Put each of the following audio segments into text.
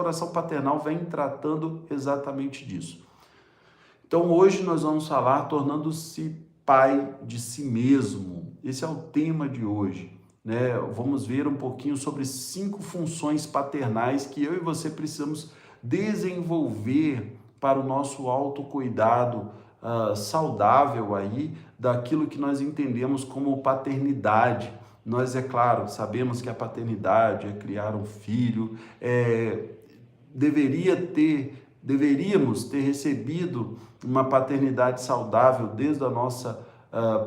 oração paternal vem tratando exatamente disso. Então hoje nós vamos falar tornando-se pai de si mesmo. Esse é o tema de hoje, né? Vamos ver um pouquinho sobre 5 funções paternais que eu e você precisamos desenvolver para o nosso autocuidado saudável aí daquilo que nós entendemos como paternidade. Nós, é claro, sabemos que a paternidade é criar um filho, deveríamos ter recebido uma paternidade saudável desde a nossa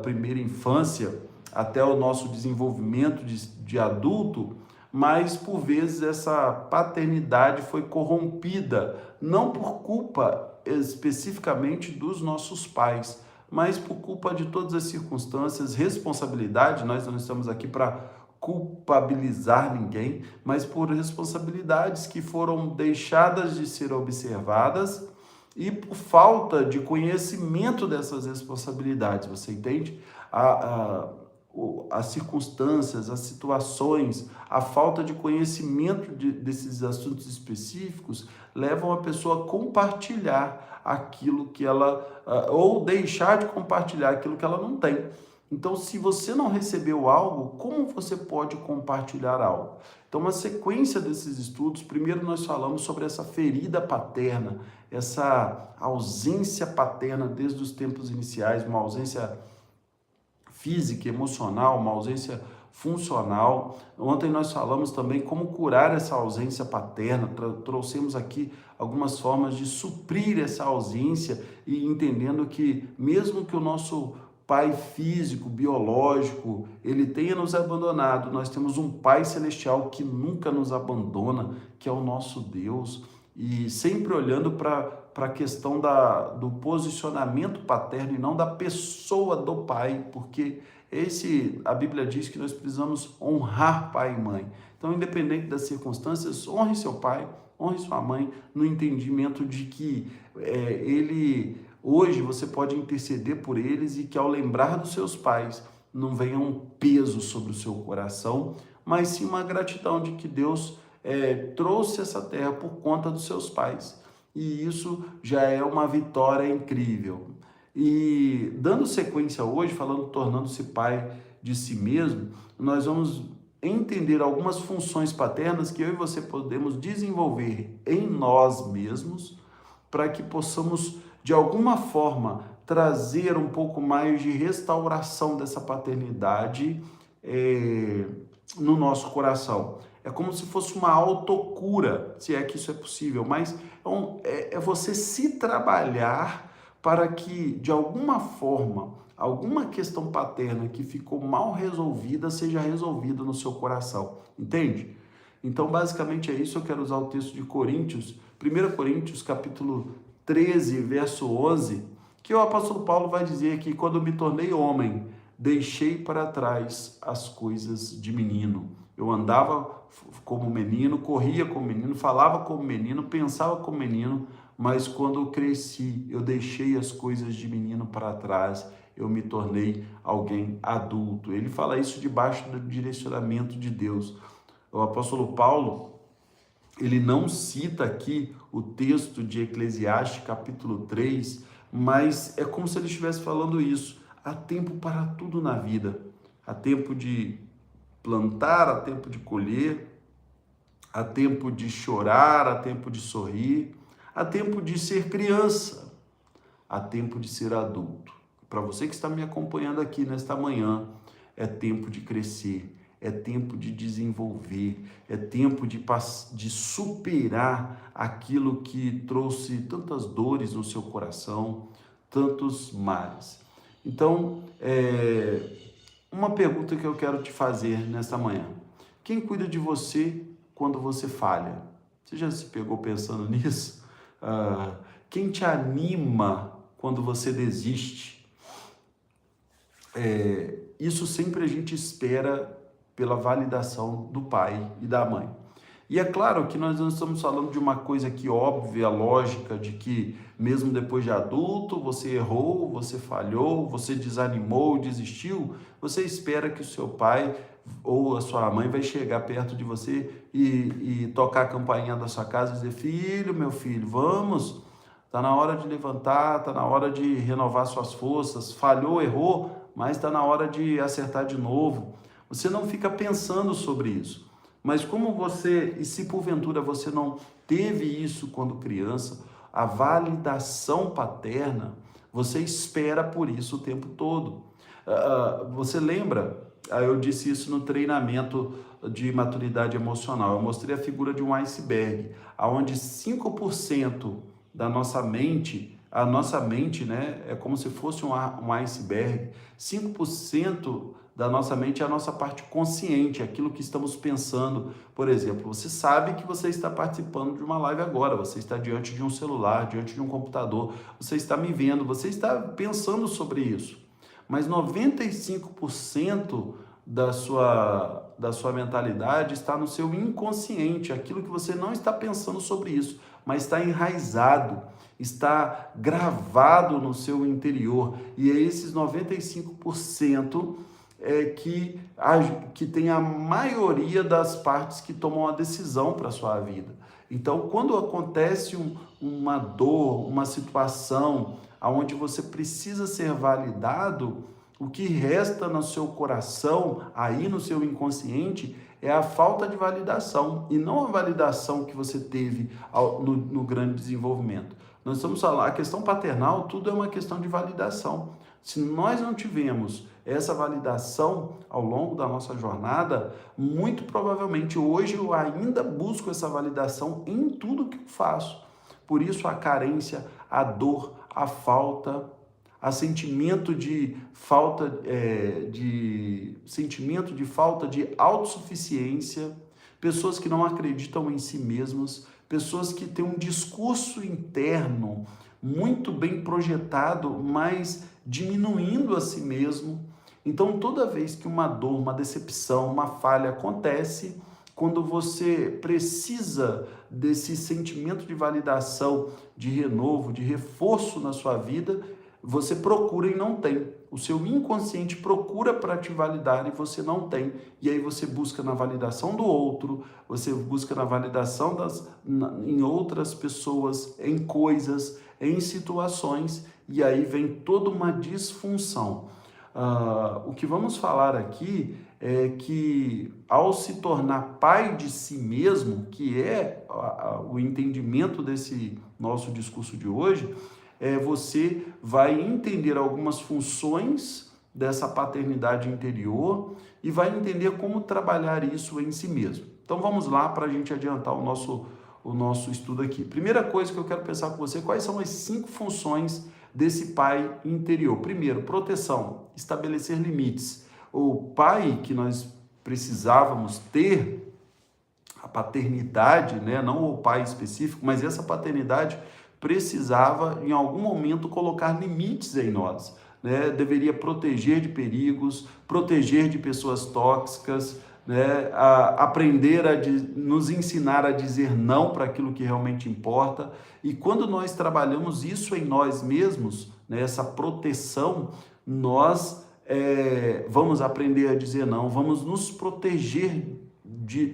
primeira infância até o nosso desenvolvimento de adulto, mas por vezes essa paternidade foi corrompida, não por culpa especificamente dos nossos pais, mas por culpa de todas as circunstâncias, responsabilidade. Nós não estamos aqui para culpabilizar ninguém, mas por responsabilidades que foram deixadas de ser observadas e por falta de conhecimento dessas responsabilidades, você entende? As circunstâncias, as situações, a falta de conhecimento desses assuntos específicos levam a pessoa a compartilhar aquilo que ela, ou deixar de compartilhar aquilo que ela não tem. Então, se você não recebeu algo, como você pode compartilhar algo? Então, uma sequência desses estudos, primeiro nós falamos sobre essa ferida paterna, essa ausência paterna desde os tempos iniciais, uma ausência física, emocional, uma ausência funcional. Ontem nós falamos também como curar essa ausência paterna, trouxemos aqui algumas formas de suprir essa ausência e entendendo que mesmo que o nosso pai físico, biológico, ele tenha nos abandonado, nós temos um pai celestial que nunca nos abandona, que é o nosso Deus, e sempre olhando para a questão do posicionamento paterno e não da pessoa do pai, porque a Bíblia diz que nós precisamos honrar pai e mãe. Então, independente das circunstâncias, honre seu pai, honre sua mãe, no entendimento de que hoje você pode interceder por eles e que ao lembrar dos seus pais não venha um peso sobre o seu coração, mas sim uma gratidão de que Deus trouxe essa terra por conta dos seus pais. E isso já é uma vitória incrível. E dando sequência hoje, tornando-se pai de si mesmo, nós vamos entender algumas funções paternas que eu e você podemos desenvolver em nós mesmos para que possamos, de alguma forma, trazer um pouco mais de restauração dessa paternidade no nosso coração. É como se fosse uma autocura, se é que isso é possível, mas é você se trabalhar para que, de alguma forma, alguma questão paterna que ficou mal resolvida seja resolvida no seu coração, entende? Então, basicamente é isso. Eu quero usar o texto de Coríntios, 1 Coríntios, capítulo 13, verso 11, que o apóstolo Paulo vai dizer que quando me tornei homem, deixei para trás as coisas de menino. Eu andava como menino, corria como menino, falava como menino, pensava como menino, mas quando eu cresci, eu deixei as coisas de menino para trás, eu me tornei alguém adulto. Ele fala isso debaixo do direcionamento de Deus. O apóstolo Paulo, ele não cita aqui o texto de Eclesiastes, capítulo 3, mas é como se ele estivesse falando isso. Há tempo para tudo na vida. Há tempo de plantar, há tempo de colher, há tempo de chorar, há tempo de sorrir, há tempo de ser criança, há tempo de ser adulto. Para você que está me acompanhando aqui nesta manhã, é tempo de crescer, é tempo de desenvolver, é tempo de superar aquilo que trouxe tantas dores no seu coração, tantos males. Então, uma pergunta que eu quero te fazer nesta manhã: quem cuida de você quando você falha? Você já se pegou pensando nisso? Quem te anima quando você desiste? Isso sempre a gente espera pela validação do pai e da mãe. E é claro que nós não estamos falando de uma coisa que óbvia, lógica, de que mesmo depois de adulto, você errou, você falhou, você desanimou, desistiu, você espera que o seu pai ou a sua mãe vai chegar perto de você e tocar a campainha da sua casa e dizer: filho, meu filho, vamos, está na hora de levantar, está na hora de renovar suas forças, falhou, errou, mas está na hora de acertar de novo. Você não fica pensando sobre isso. Mas como você, e se porventura você não teve isso quando criança, a validação paterna, você espera por isso o tempo todo. Você lembra? Eu disse isso no treinamento de maturidade emocional. Eu mostrei a figura de um iceberg, onde 5% da nossa mente, a nossa mente, né, é como se fosse um iceberg. 5% da nossa mente é a nossa parte consciente, aquilo que estamos pensando. Por exemplo, você sabe que você está participando de uma live agora, você está diante de um celular, diante de um computador, você está me vendo, você está pensando sobre isso. Mas 95% da sua mentalidade está no seu inconsciente, aquilo que você não está pensando sobre isso, mas está enraizado, está gravado no seu interior. E é esses 95% que tem a maioria das partes que tomam a decisão para a sua vida. Então, quando acontece uma dor, uma situação onde você precisa ser validado, o que resta no seu coração, aí no seu inconsciente, é a falta de validação, e não a validação que você teve no grande desenvolvimento. Nós estamos falando, a questão paternal, tudo é uma questão de validação. Se nós não tivemos essa validação ao longo da nossa jornada, muito provavelmente hoje eu ainda busco essa validação em tudo que eu faço. Por isso a carência, a dor, a falta, a sentimento de falta de autossuficiência, pessoas que não acreditam em si mesmas, pessoas que têm um discurso interno muito bem projetado, mas diminuindo a si mesmo. Então, toda vez que uma dor, uma decepção, uma falha acontece, quando você precisa desse sentimento de validação, de renovo, de reforço na sua vida, você procura e não tem. O seu inconsciente procura para te validar e você não tem. E aí você busca na validação do outro, você busca na validação em outras pessoas, em coisas, em situações, e aí vem toda uma disfunção. O que vamos falar aqui é que ao se tornar pai de si mesmo, que é o entendimento desse nosso discurso de hoje, você vai entender algumas funções dessa paternidade interior e vai entender como trabalhar isso em si mesmo. Então vamos lá para a gente adiantar o nosso estudo aqui. Primeira coisa que eu quero pensar com você, quais são as 5 funções desse pai interior? Primeiro, proteção, estabelecer limites. O pai que nós precisávamos ter, a paternidade, né? Não o pai específico, mas essa paternidade precisava, em algum momento, colocar limites em nós, né? Deveria proteger de perigos, proteger de pessoas tóxicas, né? Aprender a nos ensinar a dizer não para aquilo que realmente importa. E quando nós trabalhamos isso em nós mesmos, né? Essa proteção, nós vamos aprender a dizer não, vamos nos proteger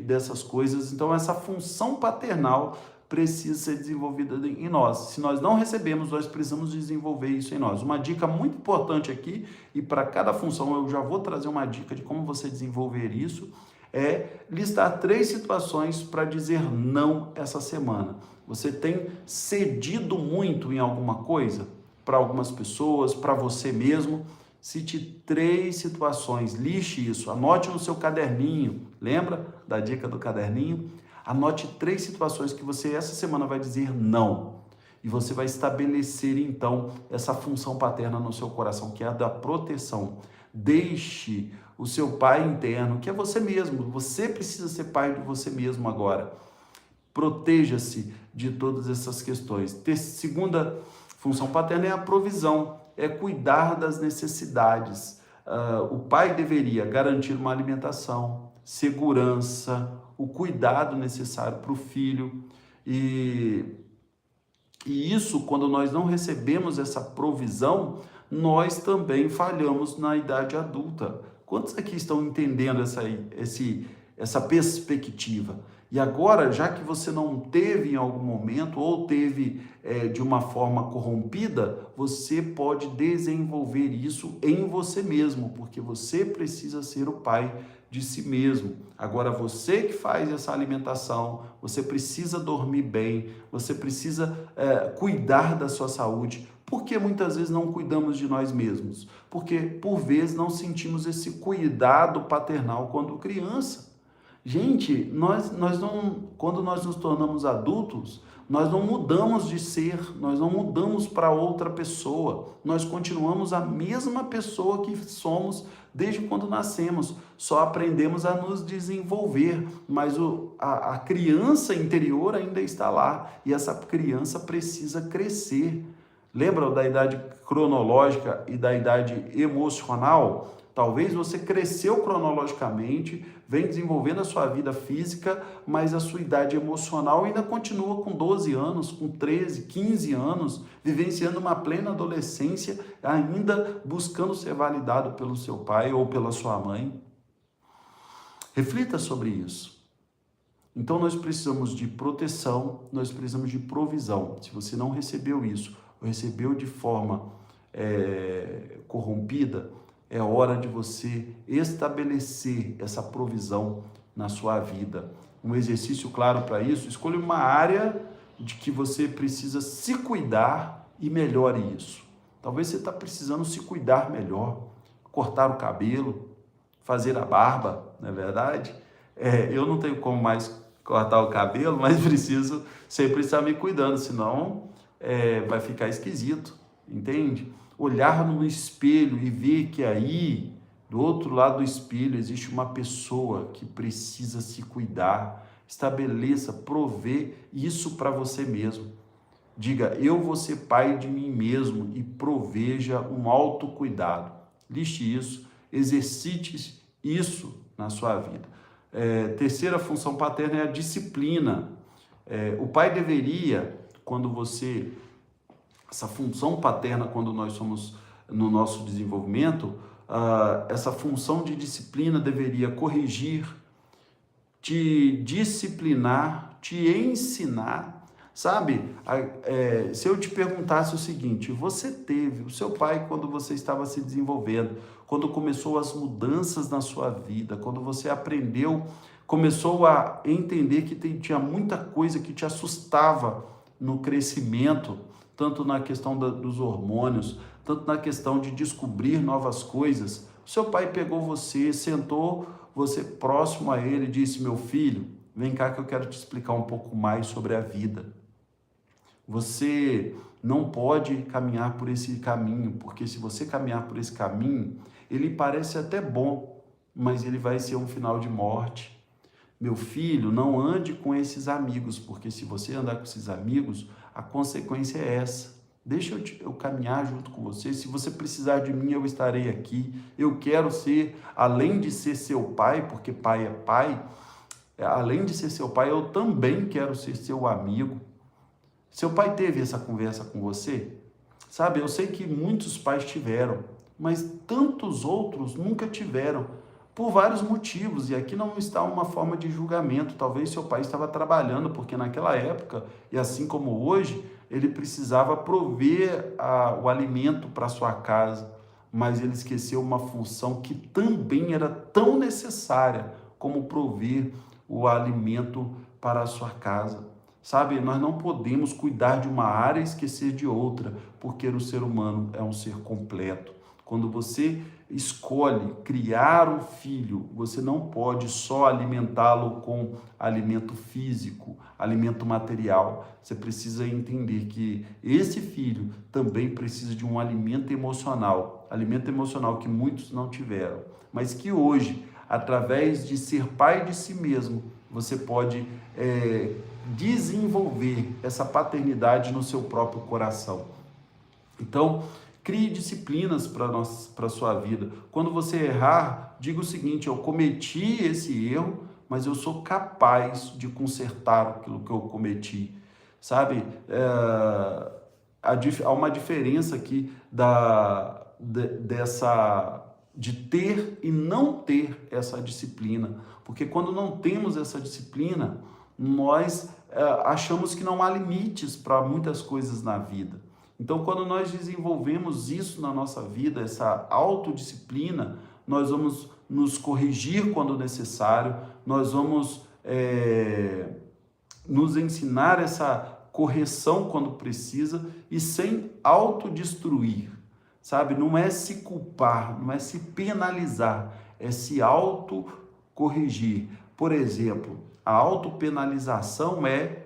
dessas coisas. Então, essa função paternal precisa ser desenvolvida em nós. Se nós não recebemos, nós precisamos desenvolver isso em nós. Uma dica muito importante aqui, e para cada função eu já vou trazer uma dica de como você desenvolver isso, é listar 3 situações para dizer não essa semana. Você tem cedido muito em alguma coisa? Para algumas pessoas, para você mesmo? Cite 3 situações, liste isso, anote no seu caderninho. Lembra da dica do caderninho? Anote 3 situações que você essa semana vai dizer não. E você vai estabelecer então essa função paterna no seu coração, que é a da proteção. Deixe o seu pai interno, que é você mesmo. Você precisa ser pai de você mesmo agora. Proteja-se de todas essas questões. Segunda função paterna é a provisão, é cuidar das necessidades. O pai deveria garantir uma alimentação, segurança, o cuidado necessário para o filho. E isso, quando nós não recebemos essa provisão, nós também falhamos na idade adulta. Quantos aqui estão entendendo essa perspectiva? E agora, já que você não teve em algum momento, ou teve de uma forma corrompida, você pode desenvolver isso em você mesmo, porque você precisa ser o pai de si mesmo. Agora, você que faz essa alimentação, você precisa dormir bem, você precisa cuidar da sua saúde. Por que muitas vezes não cuidamos de nós mesmos? Porque, por vezes, não sentimos esse cuidado paternal quando criança. Gente, nós não, quando nós nos tornamos adultos, nós não mudamos de ser, nós não mudamos para outra pessoa, nós continuamos a mesma pessoa que somos desde quando nascemos, só aprendemos a nos desenvolver, mas a criança interior ainda está lá e essa criança precisa crescer. Lembra da idade cronológica e da idade emocional? Talvez você cresceu cronologicamente, vem desenvolvendo a sua vida física, mas a sua idade emocional ainda continua com 12 anos, com 13, 15 anos, vivenciando uma plena adolescência, ainda buscando ser validado pelo seu pai ou pela sua mãe. Reflita sobre isso. Então nós precisamos de proteção, nós precisamos de provisão. Se você não recebeu isso, ou recebeu de forma corrompida, é hora de você estabelecer essa provisão na sua vida. Um exercício claro para isso, escolha uma área de que você precisa se cuidar e melhore isso. Talvez você está precisando se cuidar melhor, cortar o cabelo, fazer a barba, não é verdade? Eu não tenho como mais cortar o cabelo, mas preciso sempre estar me cuidando, senão vai ficar esquisito, entende? Olhar no espelho e ver que aí, do outro lado do espelho, existe uma pessoa que precisa se cuidar. Estabeleça, provê isso para você mesmo. Diga, eu vou ser pai de mim mesmo e proveja um autocuidado. Liste isso, exercite isso na sua vida. Terceira função paterna é a disciplina. O pai deveria, essa função paterna, quando nós somos no nosso desenvolvimento, essa função de disciplina deveria corrigir, te disciplinar, te ensinar, sabe? Se eu te perguntasse o seguinte, você teve o seu pai quando você estava se desenvolvendo, quando começou as mudanças na sua vida, quando você aprendeu, começou a entender que tinha muita coisa que te assustava no crescimento, tanto na questão dos hormônios, tanto na questão de descobrir novas coisas. O seu pai pegou você, sentou você próximo a ele e disse, meu filho, vem cá que eu quero te explicar um pouco mais sobre a vida. Você não pode caminhar por esse caminho, porque se você caminhar por esse caminho, ele parece até bom, mas ele vai ser um final de morte. Meu filho, não ande com esses amigos, porque se você andar com esses amigos, a consequência é essa. Deixa eu caminhar junto com você. Se você precisar de mim, eu estarei aqui. Eu quero ser, além de ser seu pai, porque pai é pai, além de ser seu pai, eu também quero ser seu amigo. Seu pai teve essa conversa com você? Sabe, eu sei que muitos pais tiveram, mas tantos outros nunca tiveram, por vários motivos, e aqui não está uma forma de julgamento. Talvez seu pai estava trabalhando, porque naquela época, e assim como hoje, ele precisava prover o alimento para sua casa, mas ele esqueceu uma função que também era tão necessária como prover o alimento para a sua casa. Sabe, nós não podemos cuidar de uma área e esquecer de outra, porque o ser humano é um ser completo. Quando você escolhe criar um filho, você não pode só alimentá-lo com alimento físico, alimento material. Você precisa entender que esse filho também precisa de um alimento emocional que muitos não tiveram, mas que hoje, através de ser pai de si mesmo, você pode desenvolver essa paternidade no seu próprio coração. Então, crie disciplinas para a sua vida. Quando você errar, diga o seguinte, eu cometi esse erro, mas eu sou capaz de consertar aquilo que eu cometi. Sabe, há uma diferença aqui dessa de ter e não ter essa disciplina, porque quando não temos essa disciplina, nós achamos que não há limites para muitas coisas na vida. Então, quando nós desenvolvemos isso na nossa vida, essa autodisciplina, nós vamos nos corrigir quando necessário, nós vamos nos ensinar essa correção quando precisa e sem autodestruir, sabe? Não é se culpar, não é se penalizar, é se autocorrigir. Por exemplo, a autopenalização é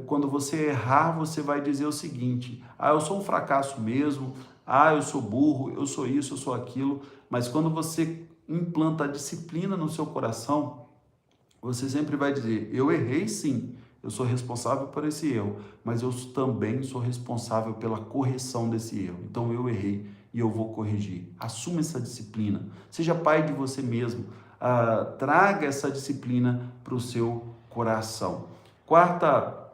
quando você errar, você vai dizer o seguinte: ah, eu sou um fracasso mesmo, ah, eu sou burro, eu sou isso, eu sou aquilo. Mas quando você implanta a disciplina no seu coração, você sempre vai dizer: eu errei sim, eu sou responsável por esse erro, mas eu também sou responsável pela correção desse erro. Então eu errei e eu vou corrigir. Assuma essa disciplina, seja pai de você mesmo, traga essa disciplina para o seu coração. Quarta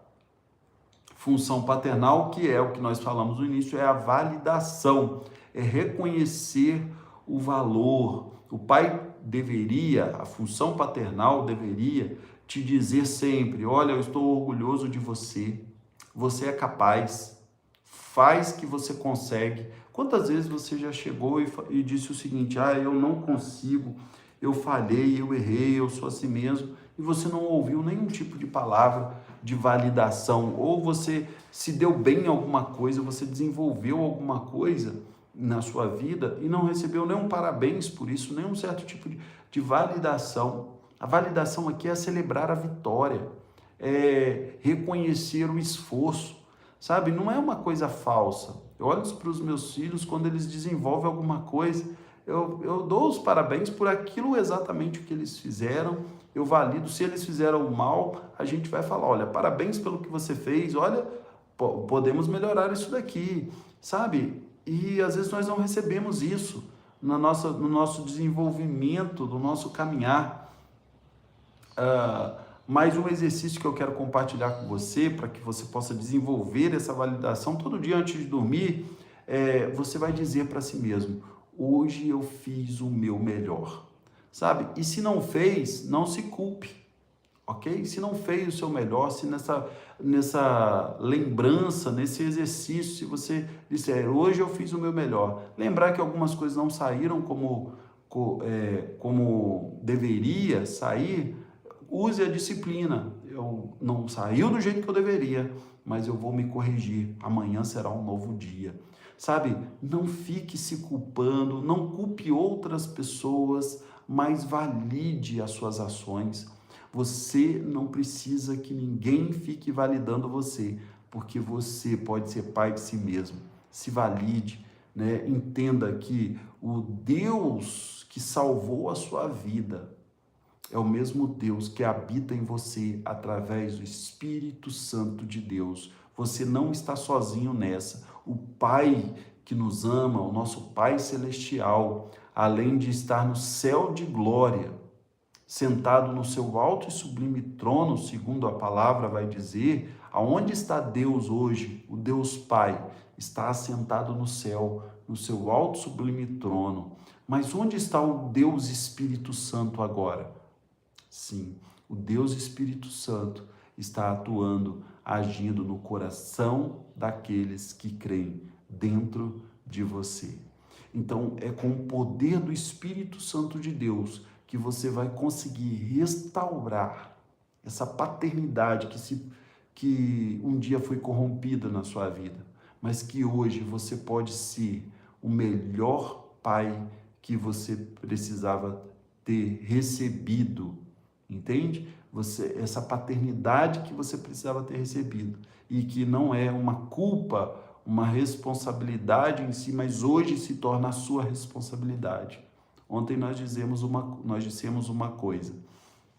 função paternal, que é o que nós falamos no início, é a validação, é reconhecer o valor. O pai deveria, a função paternal deveria te dizer sempre: olha, eu estou orgulhoso de você, você é capaz, faz que você consegue. Quantas vezes você já chegou e disse o seguinte: ah, eu não consigo, eu falhei, eu errei, eu sou assim mesmo, e você não ouviu nenhum tipo de palavra de validação, ou você se deu bem em alguma coisa, você desenvolveu alguma coisa na sua vida e não recebeu nenhum parabéns por isso, nenhum certo tipo de validação. A validação aqui é celebrar a vitória, é reconhecer o esforço, sabe? Não é uma coisa falsa. Eu olho para os meus filhos, quando eles desenvolvem alguma coisa, eu dou os parabéns por aquilo exatamente o que eles fizeram, eu valido. Se eles fizeram mal, a gente vai falar: olha, parabéns pelo que você fez, olha, podemos melhorar isso daqui, sabe? E às vezes nós não recebemos isso no nosso desenvolvimento, no nosso caminhar. Mais um exercício que eu quero compartilhar com você, para que você possa desenvolver essa validação todo dia antes de dormir, você vai dizer para si mesmo: hoje eu fiz o meu melhor, sabe? E se não fez, não se culpe, ok? Se não fez o seu melhor, se nessa lembrança, nesse exercício, se você disser: hoje eu fiz o meu melhor, lembrar que algumas coisas não saíram como deveria sair, use a disciplina. Eu não saiu do jeito que eu deveria, mas eu vou me corrigir. Amanhã será um novo dia. Sabe? Não fique se culpando, não culpe outras pessoas, mas valide as suas ações. Você não precisa que ninguém fique validando você, porque você pode ser pai de si mesmo. Se valide, né? Entenda que o Deus que salvou a sua vida é o mesmo Deus que habita em você através do Espírito Santo de Deus. Você não está sozinho nessa. O Pai que nos ama, o nosso Pai Celestial, além de estar no céu de glória, sentado no seu alto e sublime trono, segundo a palavra vai dizer, aonde está Deus hoje? O Deus Pai está assentado no céu, no seu alto e sublime trono. Mas onde está o Deus Espírito Santo agora? Sim, o Deus Espírito Santo está atuando, agindo no coração daqueles que creem dentro de você. Então, é com o poder do Espírito Santo de Deus que você vai conseguir restaurar essa paternidade que um dia foi corrompida na sua vida, mas que hoje você pode ser o melhor pai que você precisava ter recebido. Entende? Essa paternidade que você precisava ter recebido e que não é uma culpa, uma responsabilidade em si, mas hoje se torna a sua responsabilidade. Ontem nós dissemos uma coisa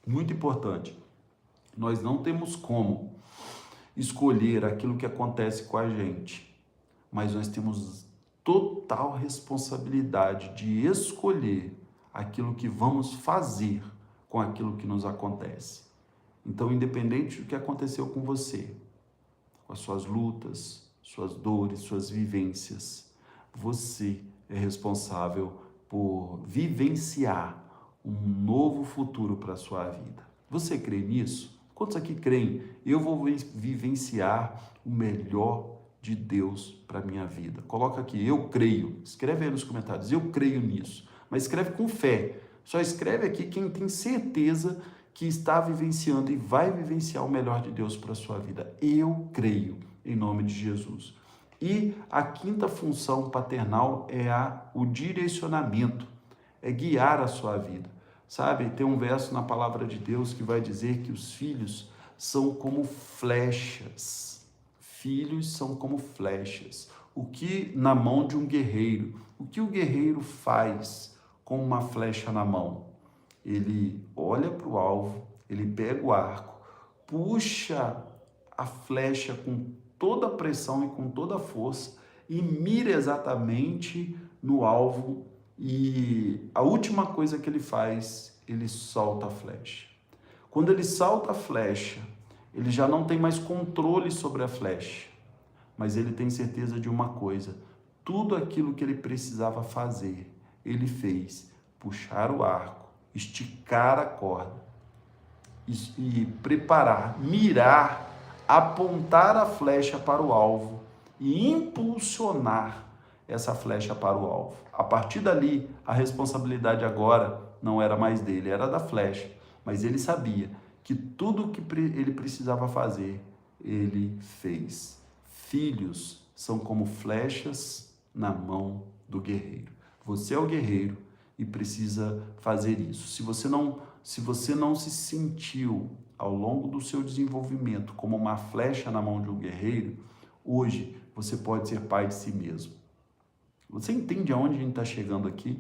muito importante: nós não temos como escolher aquilo que acontece com a gente, mas nós temos total responsabilidade de escolher aquilo que vamos fazer com aquilo que nos acontece. Então, independente do que aconteceu com você, com as suas lutas, suas dores, suas vivências, você é responsável por vivenciar um novo futuro para a sua vida. Você crê nisso? Quantos aqui creem? Eu vou vivenciar o melhor de Deus para a minha vida. Coloca aqui, eu creio. Escreve aí nos comentários, eu creio nisso. Mas escreve com fé. Só escreve aqui quem tem certeza que está vivenciando e vai vivenciar o melhor de Deus para a sua vida. Eu creio, em nome de Jesus. E a quinta função paternal é o direcionamento, é guiar a sua vida. Sabe, tem um verso na palavra de Deus que vai dizer que os filhos são como flechas. Filhos são como flechas. O que na mão de um guerreiro? O que o guerreiro faz com uma flecha na mão? Ele olha para o alvo, ele pega o arco, puxa a flecha com toda a pressão e com toda a força e mira exatamente no alvo, e a última coisa que ele faz, ele solta a flecha. Quando ele solta a flecha, ele já não tem mais controle sobre a flecha, mas ele tem certeza de uma coisa: tudo aquilo que ele precisava fazer, ele fez. Puxar o arco, esticar a corda e preparar, mirar, apontar a flecha para o alvo e impulsionar essa flecha para o alvo. A partir dali, a responsabilidade agora não era mais dele, era da flecha. Mas ele sabia que tudo o que ele precisava fazer, ele fez. Filhos são como flechas na mão do guerreiro. Você é o guerreiro e precisa fazer isso. Se você não se sentiu ao longo do seu desenvolvimento como uma flecha na mão de um guerreiro, hoje você pode ser pai de si mesmo. Você entende aonde a gente está chegando aqui?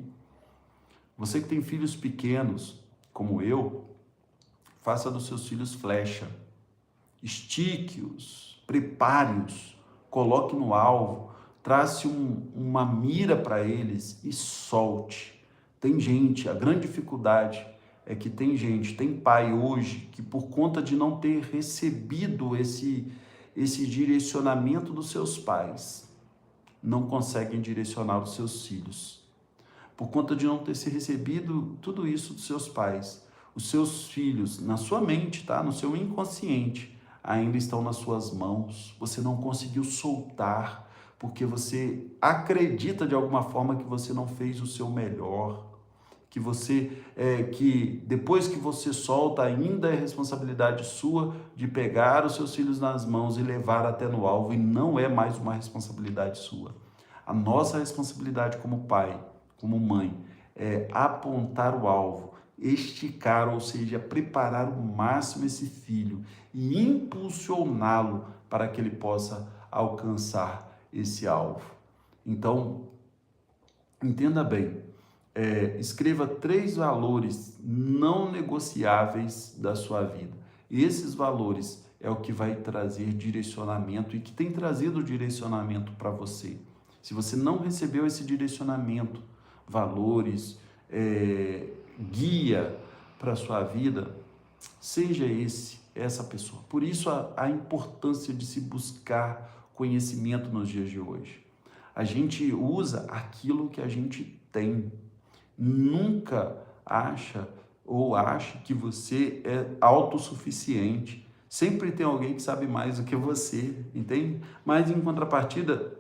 Você que tem filhos pequenos, como eu, faça dos seus filhos flecha. Estique-os, prepare-os, coloque no alvo, trace uma mira para eles e solte. Tem gente, a grande dificuldade é que tem pai hoje que, por conta de não ter recebido esse direcionamento dos seus pais, não conseguem direcionar os seus filhos. Por conta de não ter se recebido tudo isso dos seus pais, os seus filhos, na sua mente, tá? No seu inconsciente, ainda estão nas suas mãos. Você não conseguiu soltar, porque você acredita de alguma forma que você não fez o seu melhor, que depois que você solta, ainda é responsabilidade sua de pegar os seus filhos nas mãos e levar até no alvo, e não é mais uma responsabilidade sua. A nossa responsabilidade como pai, como mãe, é apontar o alvo, esticar, ou seja, preparar o máximo esse filho e impulsioná-lo para que ele possa alcançar esse alvo. Então, entenda bem, escreva 3 valores não negociáveis da sua vida. Esses valores é o que vai trazer direcionamento e que tem trazido direcionamento para você. Se você não recebeu esse direcionamento, valores, guia para a sua vida, seja essa pessoa. Por isso a importância de se buscar conhecimento nos dias de hoje. A gente usa aquilo que a gente tem. Nunca ache que você é autossuficiente. Sempre tem alguém que sabe mais do que você, entende? Mas em contrapartida,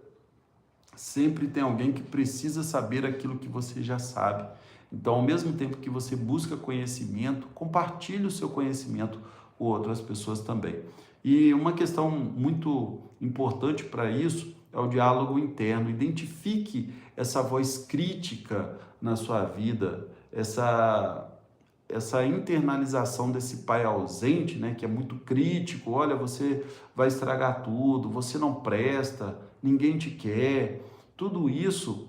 sempre tem alguém que precisa saber aquilo que você já sabe. Então, ao mesmo tempo que você busca conhecimento, compartilhe o seu conhecimento com outras pessoas também. E uma questão muito importante para isso é o diálogo interno. Identifique essa voz crítica na sua vida, essa internalização desse pai ausente, né, que é muito crítico. Olha, você vai estragar tudo, você não presta, ninguém te quer. Tudo isso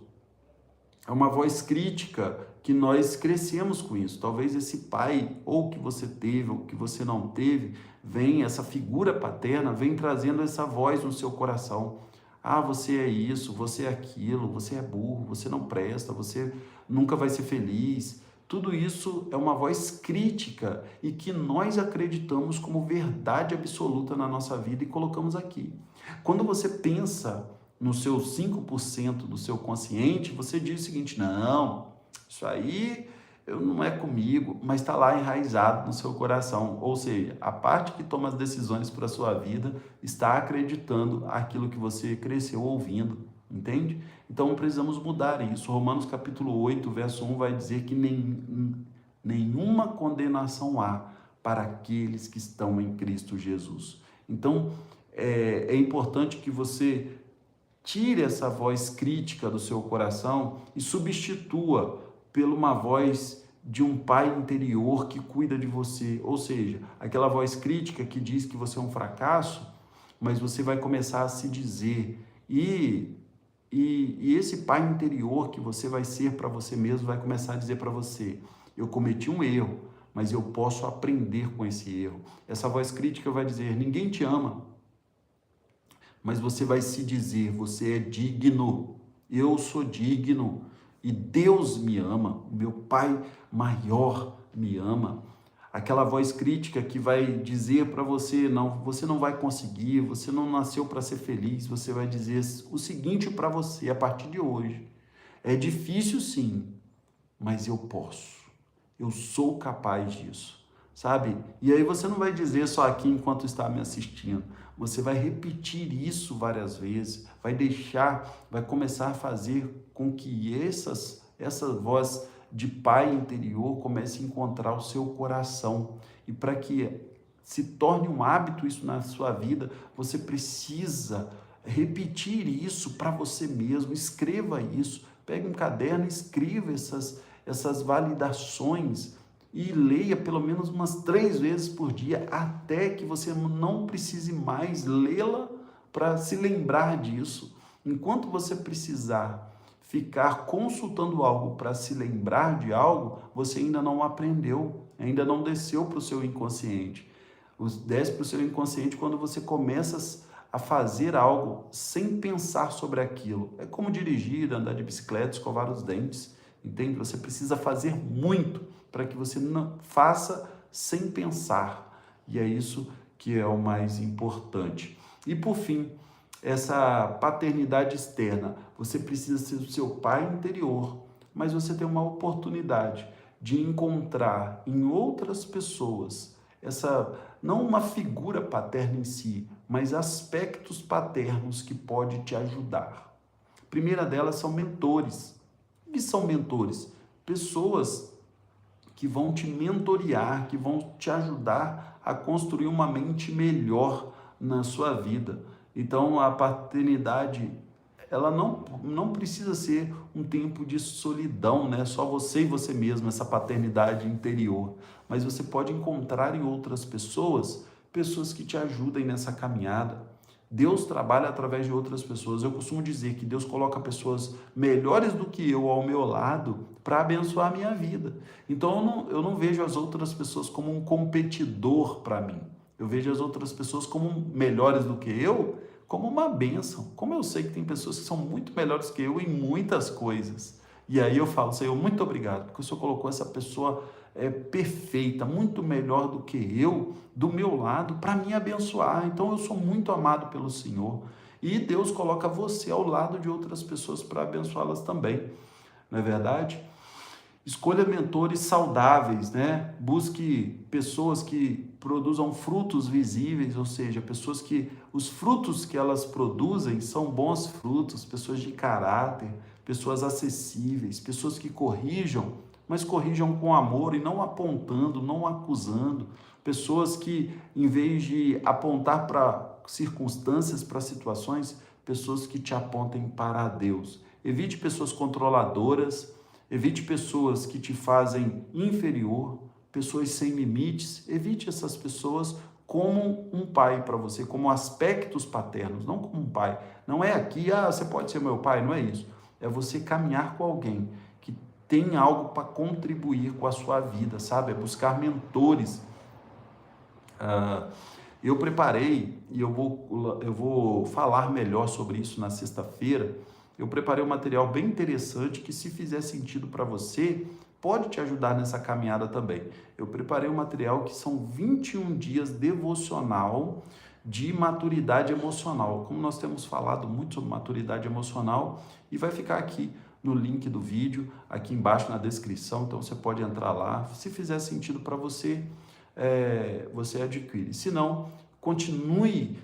é uma voz crítica que nós crescemos com isso. Talvez esse pai, ou que você teve, ou que você não teve, essa figura paterna, vem trazendo essa voz no seu coração. Ah, você é isso, você é aquilo, você é burro, você não presta, você nunca vai ser feliz. Tudo isso é uma voz crítica e que nós acreditamos como verdade absoluta na nossa vida e colocamos aqui. Quando você pensa nos seus 5% do seu consciente, você diz o seguinte: não, isso aí não é comigo, mas está lá enraizado no seu coração. Ou seja, a parte que toma as decisões para a sua vida está acreditando aquilo que você cresceu ouvindo, entende? Então precisamos mudar isso. Romanos capítulo 8, verso 1 vai dizer que nenhuma condenação há para aqueles que estão em Cristo Jesus. Então é importante que você tire essa voz crítica do seu coração e substitua por uma voz de um pai interior que cuida de você. Ou seja, aquela voz crítica que diz que você é um fracasso, mas você vai começar a se dizer. E esse pai interior que você vai ser para você mesmo vai começar a dizer para você: eu cometi um erro, mas eu posso aprender com esse erro. Essa voz crítica vai dizer: ninguém te ama. Mas você vai se dizer: você é digno, eu sou digno e Deus me ama, o meu Pai maior me ama. Aquela voz crítica que vai dizer para você: não, você não vai conseguir, você não nasceu para ser feliz. Você vai dizer o seguinte para você a partir de hoje: é difícil sim, mas eu posso, eu sou capaz disso, sabe? E aí você não vai dizer só aqui enquanto está me assistindo, você vai repetir isso várias vezes, vai começar a fazer com que essa voz de pai interior comece a encontrar o seu coração. E para que se torne um hábito isso na sua vida, você precisa repetir isso para você mesmo. Escreva isso, pegue um caderno e escreva essas validações e leia pelo menos umas 3 vezes por dia, até que você não precise mais lê-la para se lembrar disso. Enquanto você precisar ficar consultando algo para se lembrar de algo, você ainda não aprendeu, ainda não desceu para o seu inconsciente. Desce para o seu inconsciente quando você começa a fazer algo sem pensar sobre aquilo. É como dirigir, andar de bicicleta, escovar os dentes, entende? Você precisa fazer muito para que você não faça sem pensar. E é isso que é o mais importante. E por fim, essa paternidade externa. Você precisa ser o seu pai interior, mas você tem uma oportunidade de encontrar em outras pessoas não uma figura paterna em si, mas aspectos paternos que pode te ajudar. A primeira delas são mentores. O que são mentores? Pessoas que vão te mentorear, que vão te ajudar a construir uma mente melhor na sua vida. Então, a paternidade, ela não precisa ser um tempo de solidão, né? Só você e você mesmo, essa paternidade interior. Mas você pode encontrar em outras pessoas que te ajudem nessa caminhada. Deus trabalha através de outras pessoas. Eu costumo dizer que Deus coloca pessoas melhores do que eu ao meu lado para abençoar a minha vida. Então eu não vejo as outras pessoas como um competidor para mim. Eu vejo as outras pessoas como melhores do que eu, como uma bênção. Como eu sei que tem pessoas que são muito melhores que eu em muitas coisas. E aí eu falo: Senhor, muito obrigado, porque o Senhor colocou essa pessoa perfeita, muito melhor do que eu, do meu lado, para me abençoar. Então eu sou muito amado pelo Senhor. E Deus coloca você ao lado de outras pessoas para abençoá-las também. Não é verdade? Escolha mentores saudáveis, né? Busque pessoas que produzam frutos visíveis, ou seja, pessoas que os frutos que elas produzem são bons frutos, pessoas de caráter, pessoas acessíveis, pessoas que corrijam, mas corrijam com amor e não apontando, não acusando. Pessoas que, em vez de apontar para circunstâncias, para situações, pessoas que te apontem para Deus. Evite pessoas controladoras, evite pessoas que te fazem inferior, pessoas sem limites. Evite essas pessoas como um pai para você, como aspectos paternos, não como um pai. Não é aqui, você pode ser meu pai, não é isso. É você caminhar com alguém que tem algo para contribuir com a sua vida, sabe? É buscar mentores. Eu preparei, e eu vou falar melhor sobre isso na sexta-feira. Eu preparei um material bem interessante que, se fizer sentido para você, pode te ajudar nessa caminhada também. Eu preparei um material que são 21 dias devocional de maturidade emocional. Como nós temos falado muito sobre maturidade emocional, e vai ficar aqui no link do vídeo, aqui embaixo na descrição, então você pode entrar lá. Se fizer sentido para você, você adquire. Se não, continue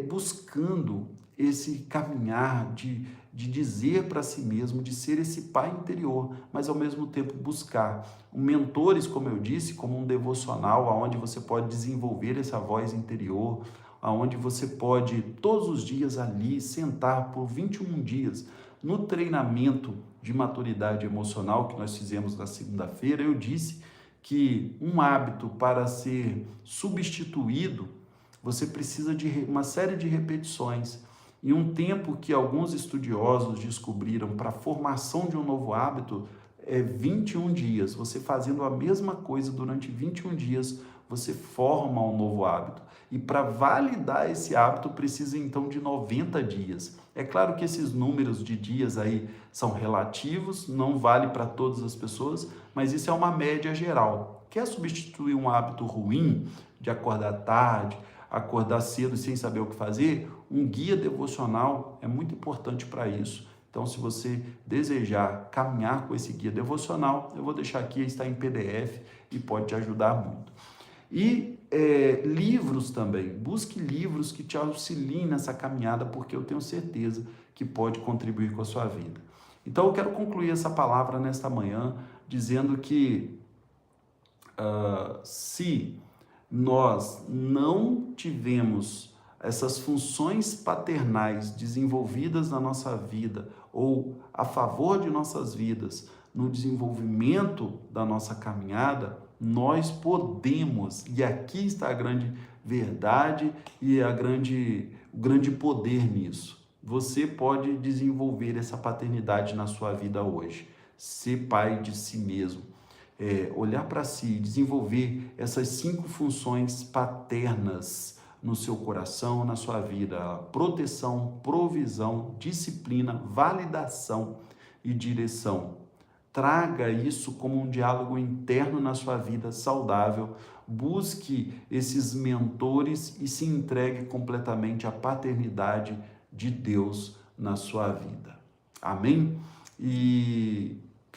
buscando esse caminhar de dizer para si mesmo, de ser esse pai interior, mas ao mesmo tempo buscar mentores, como eu disse, como um devocional, onde você pode desenvolver essa voz interior, onde você pode todos os dias ali sentar por 21 dias. No treinamento de maturidade emocional que nós fizemos na segunda-feira, eu disse que um hábito para ser substituído, você precisa de uma série de repetições. E um tempo que alguns estudiosos descobriram para a formação de um novo hábito é 21 dias. Você fazendo a mesma coisa durante 21 dias, você forma um novo hábito. E para validar esse hábito, precisa então de 90 dias. É claro que esses números de dias aí são relativos, não vale para todas as pessoas, mas isso é uma média geral. Quer substituir um hábito ruim de acordar tarde, acordar cedo sem saber o que fazer? Um guia devocional é muito importante para isso. Então, se você desejar caminhar com esse guia devocional, eu vou deixar aqui, está em PDF e pode te ajudar muito. E livros também, busque livros que te auxiliem nessa caminhada, porque eu tenho certeza que pode contribuir com a sua vida. Então, eu quero concluir essa palavra nesta manhã, dizendo que se nós não tivemos essas funções paternais desenvolvidas na nossa vida ou a favor de nossas vidas, no desenvolvimento da nossa caminhada, nós podemos, e aqui está a grande verdade e o grande poder nisso. Você pode desenvolver essa paternidade na sua vida hoje, ser pai de si mesmo. Olhar para si, desenvolver essas 5 funções paternas no seu coração, na sua vida: proteção, provisão, disciplina, validação e direção. Traga isso como um diálogo interno na sua vida saudável, busque esses mentores e se entregue completamente à paternidade de Deus na sua vida. Amém? E